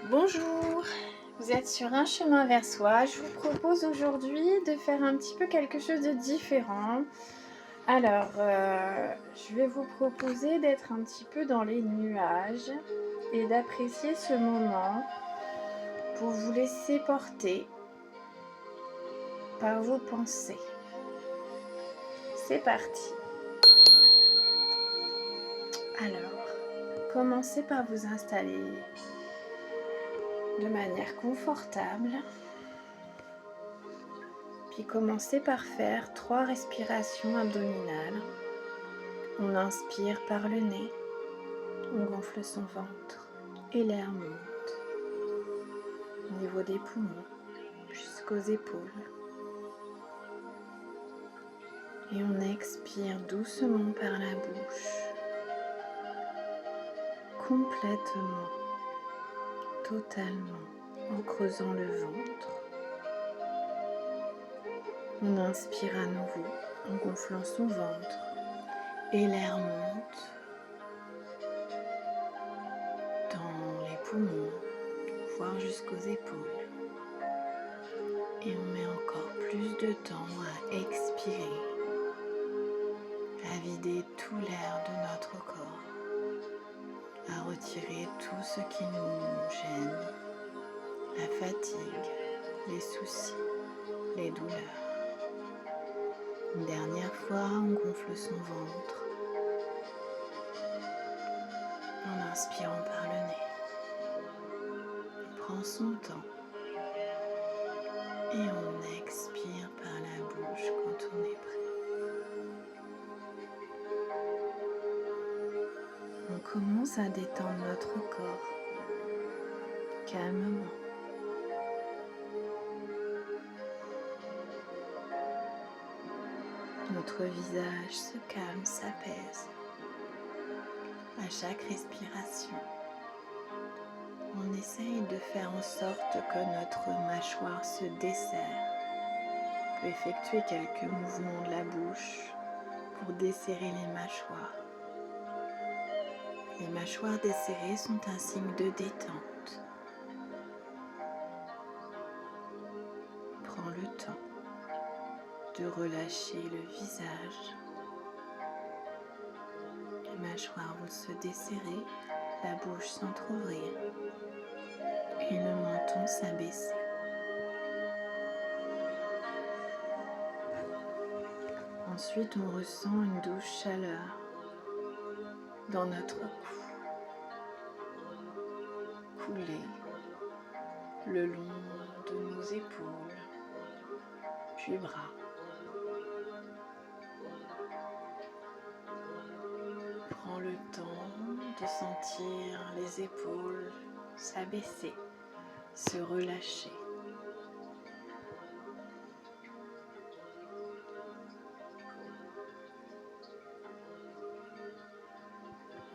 Bonjour, vous êtes sur un chemin vers soi. Je vous propose aujourd'hui de faire un petit peu quelque chose de différent. Alors, je vais vous proposer d'être un petit peu dans les nuages et d'apprécier ce moment pour vous laisser porter par vos pensées. C'est parti. Alors, commencez par vous installer de manière confortable. Puis commencez par faire 3 respirations abdominales. On inspire par le nez, on gonfle son ventre et l'air monte au niveau des poumons jusqu'aux épaules. Et on expire doucement par la bouche, complètement, totalement, en creusant le ventre. On inspire à nouveau en gonflant son ventre et l'air monte dans les poumons, voire jusqu'aux épaules. Et on met encore plus de temps à expirer, à vider tout l'air de notre corps, à retirer tout ce qui nous gêne, la fatigue, les soucis, les douleurs. Une dernière fois, on gonfle son ventre en inspirant par le nez. On prend son temps et on expire par la bouche quand on est prêt. On commence à détendre notre corps calmement. Notre visage se calme, s'apaise. À chaque respiration, on essaye de faire en sorte que notre mâchoire se desserre. On peut effectuer quelques mouvements de la bouche pour desserrer les mâchoires. Les mâchoires desserrées sont un signe de détente. Prends le temps de relâcher le visage. Les mâchoires vont se desserrer, la bouche s'entrouvrir et le menton s'abaisser. Ensuite, on ressent une douce chaleur dans notre cou, couler le long de nos épaules, puis bras. Prends le temps de sentir les épaules s'abaisser, se relâcher.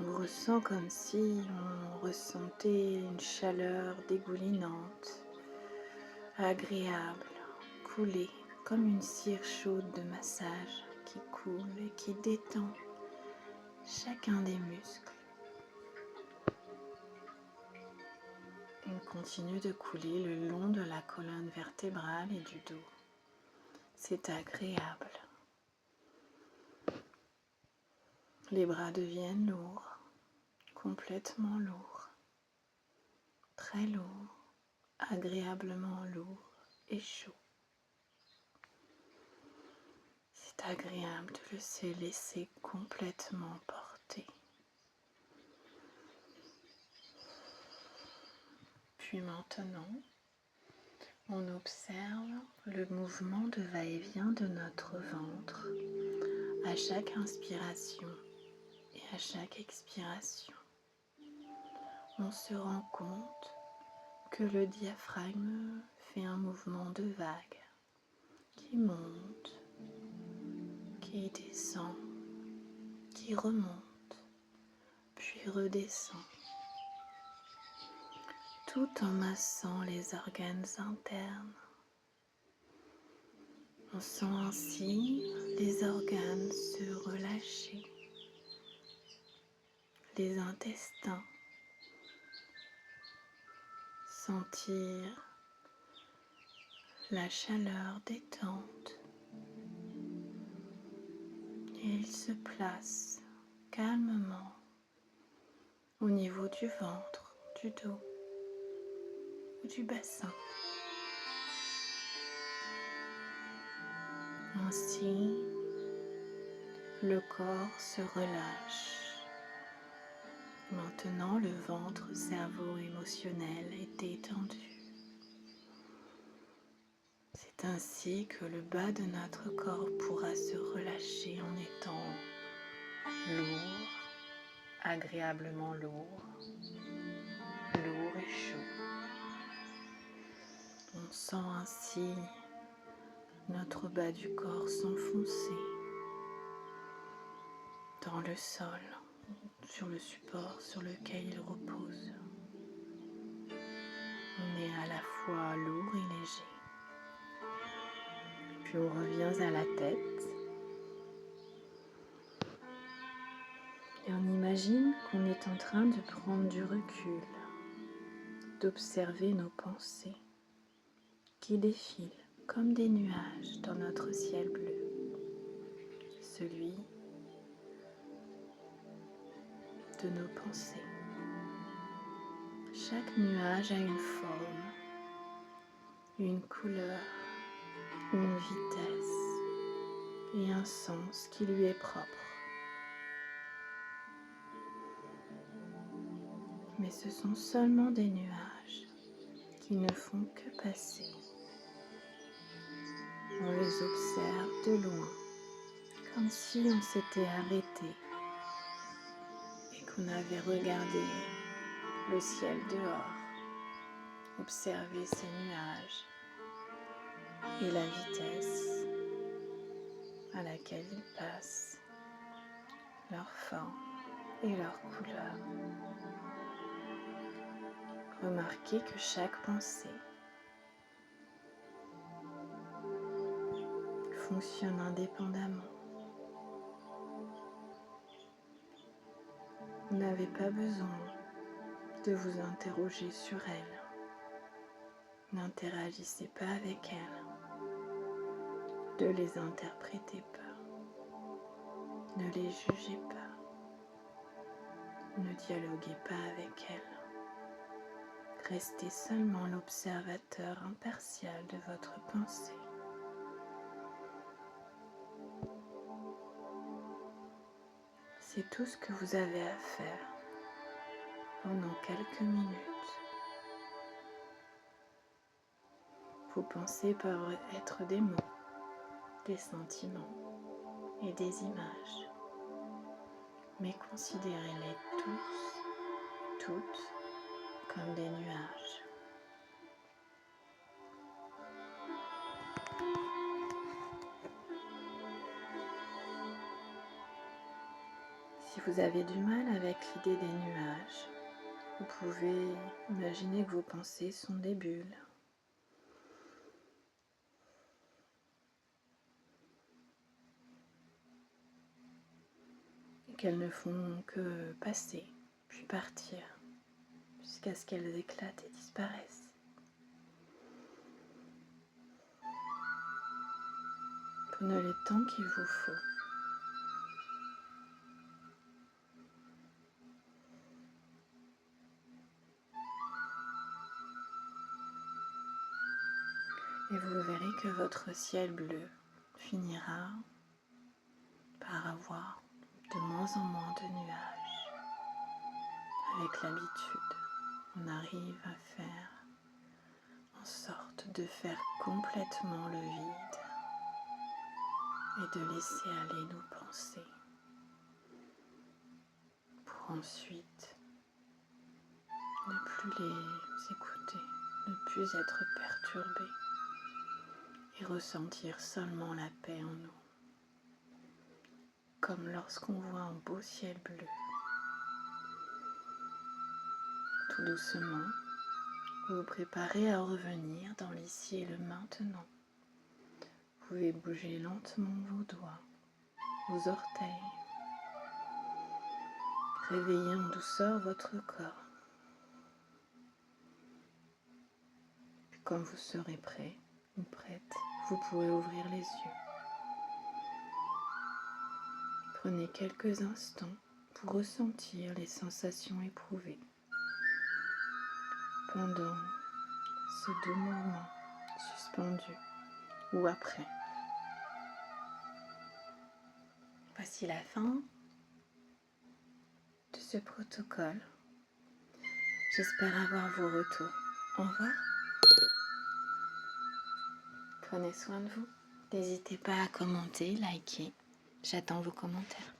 On ressent comme si on ressentait une chaleur dégoulinante, agréable, couler comme une cire chaude de massage qui coule et qui détend chacun des muscles. Il continue de couler le long de la colonne vertébrale et du dos. C'est agréable. Les bras deviennent lourds, complètement lourds, très lourds, agréablement lourds et chauds. C'est agréable de se laisser complètement porter. Puis maintenant, on observe le mouvement de va-et-vient de notre ventre à chaque inspiration et à chaque expiration. On se rend compte que le diaphragme fait un mouvement de vague qui monte, qui descend, qui remonte, puis redescend, tout en massant les organes internes. On sent ainsi les organes se relâcher, les intestins sentir la chaleur détente et il se place calmement au niveau du ventre, du dos ou du bassin. Ainsi, le corps se relâche. Maintenant, le ventre, cerveau émotionnel est détendu. C'est ainsi que le bas de notre corps pourra se relâcher en étant lourd, agréablement lourd et chaud. On sent ainsi notre bas du corps s'enfoncer dans le sol, sur le support sur lequel il repose. On est à la fois lourd et léger. Puis on revient à la tête et on imagine qu'on est en train de prendre du recul, d'observer nos pensées qui défilent comme des nuages dans notre ciel bleu, celui de nos pensées. Chaque nuage a une forme, une couleur, une vitesse et un sens qui lui est propre. Mais ce sont seulement des nuages qui ne font que passer. On les observe de loin, comme si on s'était arrêté et qu'on avait regardé le ciel dehors, observé ces nuages et la vitesse à laquelle ils passent, leur forme et leur couleur. Remarquez que chaque pensée fonctionne indépendamment. Vous n'avez pas besoin de vous interroger sur elle. N'interagissez pas avec elles. Ne les interprétez pas. Ne les jugez pas. Ne dialoguez pas avec elles. Restez seulement l'observateur impartial de votre pensée. C'est tout ce que vous avez à faire pendant quelques minutes. Vos pensées peuvent être des mots, des sentiments et des images, mais considérez-les tous, toutes, comme des nuages. Si vous avez du mal avec l'idée des nuages, vous pouvez imaginer que vos pensées sont des bulles. Et qu'elles ne font que passer, puis partir, jusqu'à ce qu'elles éclatent et disparaissent. Prenez le temps qu'il vous faut. Et vous verrez que votre ciel bleu finira par avoir de moins en moins de nuages. Avec l'habitude, on arrive à faire en sorte de faire complètement le vide et de laisser aller nos pensées pour ensuite ne plus les écouter, ne plus être perturbé et ressentir seulement la paix en nous, comme lorsqu'on voit un beau ciel bleu. Tout doucement, vous vous préparez à revenir dans l'ici et le maintenant. Vous pouvez bouger lentement vos doigts, vos orteils. Réveillez en douceur votre corps. Quand vous serez prêt ou prête, vous pourrez ouvrir les yeux. Prenez quelques instants pour ressentir les sensations éprouvées pendant ce doux moment suspendu ou après. Voici la fin de ce protocole. J'espère avoir vos retours. Au revoir. Prenez soin de vous. N'hésitez pas à commenter, liker. J'attends vos commentaires.